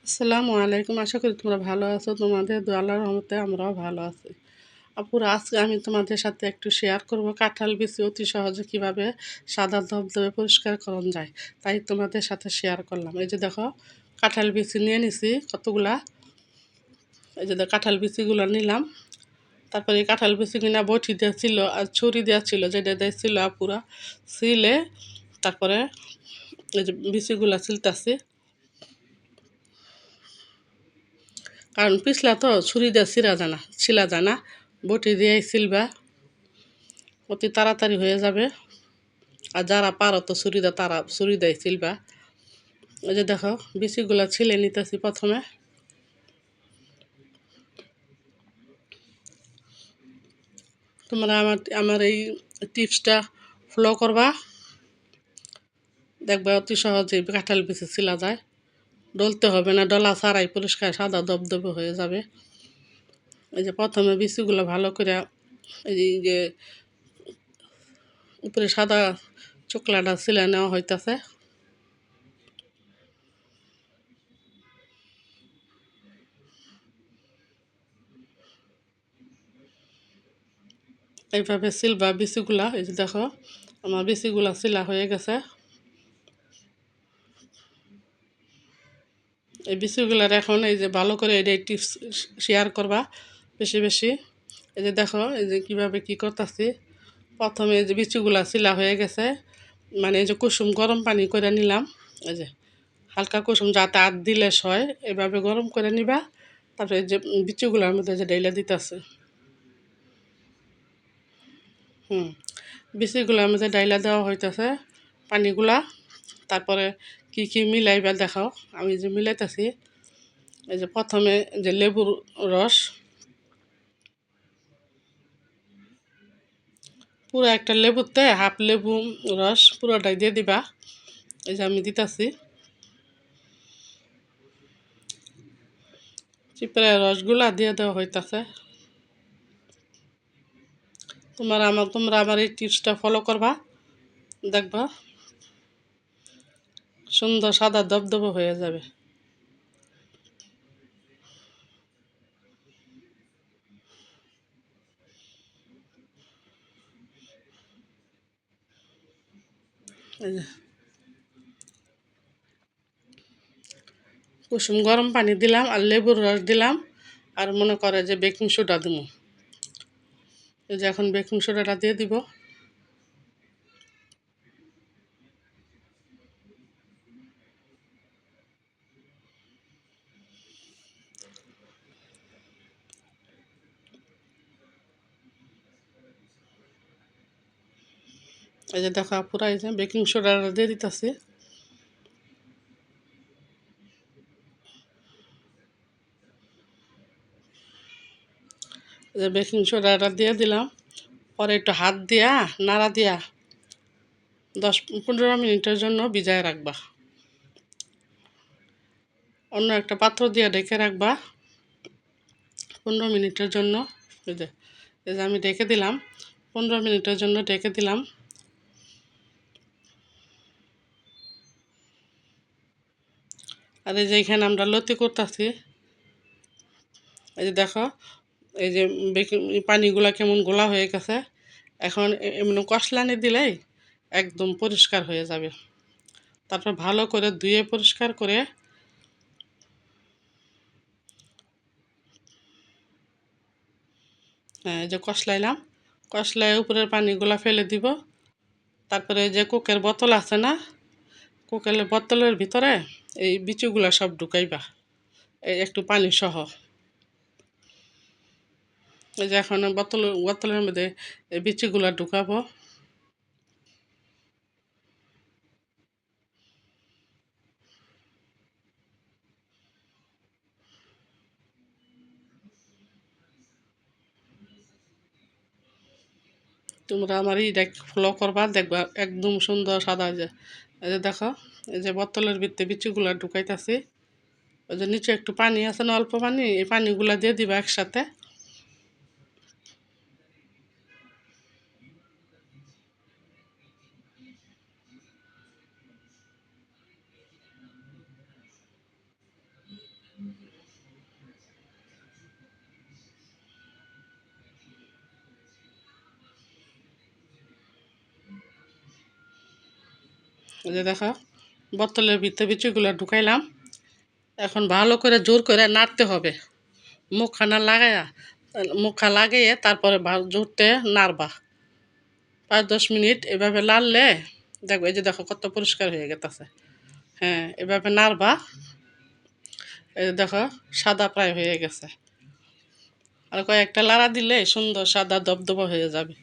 আসসালামু আলাইকুম। আশা করি তোমরা ভালো আছো। তোমাদের দোয়া আল্লাহর রহমতে আমরাও ভালো আছি। আপুরা, আজকে আমি তোমাদের সাথে একটু শেয়ার করব কাঁঠাল বিচি অতি সহজে কিভাবে সাদা ধবধবে পরিষ্কার করা যায়। তাই তোমাদের সাথে শেয়ার করলাম। এই যে দেখো, কাঁঠাল বিচি নিয়ে নিছি কতগুলা। এই যে কাঁঠাল বিচিগুলো নিলাম। তারপরে এই কাঁঠাল বিচিগুলো বটি দেওয়া ছিল আর ছুরি দেওয়া ছিল, যেটা দিয়েছিল আপুরা ছিলে। তারপরে এই যে বিচিগুলা ছিলতাছি, কারণ পিছলা তো ছুরি দিয়ে ছিলা জানা, বটি দিয়ে ছিলবা অতি তাড়াতাড়ি হয়ে যাবে। আর যারা পারো তো ছুরি দা তারা ছুরি দেয় ছিলবা। ওই যে দেখো, বিচিগুলা ছিলে নিতেছি প্রথমে। তোমরা আমার আমার এই টিপসটা ফলো করবা, দেখবা অতি সহজেই কাঁঠাল বিচি ছিলা যায়। ডলতে হবে না, ডলা ছাড়াই পরিষ্কার সাদা দবদবে হয়ে যাবে। এই যে প্রথমে বিচিগুলো ভালো করে এই যে উপরে সাদা চোকলাটা ছিলে নেওয়া হইতাছে। এইভাবে সিলবা বিচিগুলা। এই যে দেখো, আমার বিচিগুলা সিলা হয়ে গেছে। এই বিচিগুলার এখন এই যে ভালো করে এই টিপস শেয়ার করবা বেশি বেশি। এই যে দেখো, এই যে কীভাবে কী করতেছি। প্রথমে এই যে বিচিগুলা সিলা হয়ে গেছে, মানে এই যে কুসুম গরম পানি করে নিলাম। এই যে হালকা কুসুম যাতে হাত দিলে সয়, এভাবে গরম করে নিবা। তারপরে এই যে বিচিগুলার মধ্যে যে ডাইলা দিতেছে, বিচিগুলার মধ্যে ডাইলা দেওয়া হইতেছে পানিগুলা। তারপরে কি কি মিলাইবা দেখাও, আমি যে মিলাইতেছি। এই যে প্রথমে যে লেবুর রস, পুরো একটা লেবুতে হাফ লেবু রস পুরোটাই দিয়ে দিবা। এই যে আমি দিতাছি। চিপড়ে রসগুলা দিয়ে দেওয়া হইতাছে। তোমরা আমার এই টিপসটা ফলো করবা, দেখবা সুন্দর সাদা দবদবে হয়ে যাবে। এই যে কুসুম গরম পানি দিলাম আর লেবুর রস দিলাম, আর মনে করে যে বেকিং সোডা দিব। এই যে এখন বেকিং সোডাটা দিয়ে দিব। এই যে দেখো পুরা, এই যে বেকিং সোডাটা দিয়ে দিতেছি। এই যে বেকিং সোডাটা দিয়ে দিলাম। পরে একটু হাত দিয়া নাড়া দিয়া 10-15 মিনিটের জন্য ভিজায় রাখবা। অন্য একটা পাত্র দিয়ে ঢেকে রাখবা 15 মিনিটের জন্য। এই যে এই যে আমি ঢেকে দিলাম, 15 মিনিটের জন্য ঢেকে দিলাম। আর এই যে এখানে আমরা লতি করতেছি। এই যে দেখো, এই যে বেকিং পানিগুলা কেমন গোলা হয়ে গেছে। এখন এমনি কষলানি দিলেই একদম পরিষ্কার হয়ে যাবে। তারপর ভালো করে ধুয়ে পরিষ্কার করে, হ্যাঁ, এই যে কষলাইলাম, কষলায় উপরের পানিগুলা ফেলে দিব। তারপরে যে কোকের বোতল আছে না, কোকের বোতলের ভিতরে এই বিচিগুলা সব ঢুকাইবা, এই একটু পানি সহ। এই যে এখন বোতলের মধ্যে এই বিচিগুলা ঢুকাবো। তোমরা আমার এইটা ফলো করবা, দেখবা একদম সুন্দর সাদা হয়ে যায়। এই যে দেখো, এই যে বোতলের ভিতরে বিচিগুলা ঢুকাইতেছি। ওই যে নিচে একটু পানি আছে না, অল্প পানি, এই পানিগুলা দিয়ে দিবা একসাথে। এই যে দেখো বোতলের ভিতরে বিচিগুলো ঢুকাইলাম। এখন ভালো করে জোর করে নাড়তে হবে, মুখখানা লাগাইয়া, মুখা লাগিয়ে তারপরে জোরতে নাড়বা। 5-10 মিনিট এভাবে নাড়লে দেখো, এই যে দেখো কত পরিষ্কার হয়ে গেছে। হ্যাঁ, এভাবে নাড়বা। এই যে দেখো সাদা প্রায় হয়ে গেছে। আর কয়েকটা লাড়া দিলে সুন্দর সাদা দবদবা হয়ে যাবে।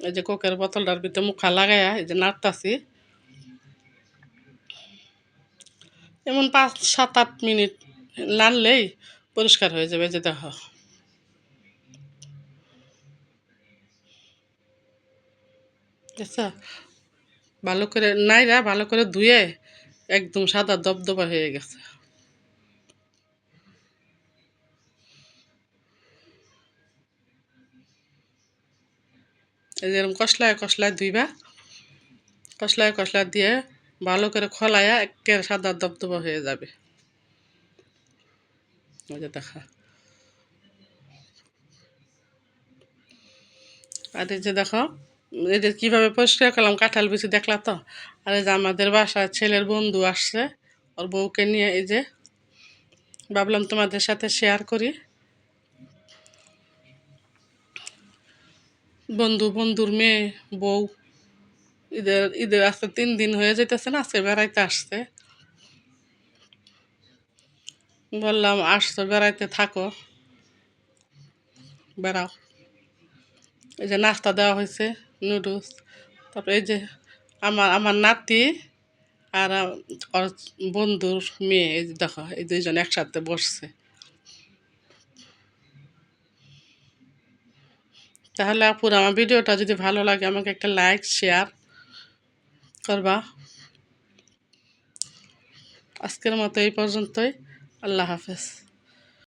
এই যে কোকের বোতলটার ভিতরে মুখা লাগাইয়া এই যে নাড়তাছি, এমন 5-7-8 মিনিট নাড়লেই পরিষ্কার হয়ে যাবে। এই যে দেখো, আচ্ছা, ভালো করে নাইরা ভালো করে ধুয়ে একদম সাদা দবদবা হয়ে গেছে। এই যেরকম কষলায় কষলায় ধুইবা, কষলায় কষলায় দিয়ে ভালো করে খলাইয়া একেবারে সাদা দবদবা হয়ে যাবে। ওই যে দেখা, আর এই যে দেখো, এই যে কীভাবে পরিষ্কার করলাম কাঁঠাল বিচি, দেখলা তো। আর এই যে আমাদের বাসায় ছেলের বন্ধু আসছে, ওর বউকে নিয়ে, এই যে ভাবলাম তোমাদের সাথে শেয়ার করি। বন্ধুর মেয়ে, বউ, ঈদের আজকে 3 দিন হয়ে যেতেছে না, আজকে বেড়াইতে আসছে। বললাম আসছো বেড়াইতে, থাকো, বেড়াও। এই যে নাস্তা দেওয়া হয়েছে, নুডলস। তারপরে এই যে আমার আমার নাতি আর ওর বন্ধুর মেয়ে, এই যে দেখো এই দুইজন একসাথে বসছে। তাহলে আপুর আমার ভিডিওটা যদি ভালো লাগে আমাকে একটা লাইক শেয়ার করবা। আজকের মতো এই পর্যন্তই। আল্লাহ হাফেজ।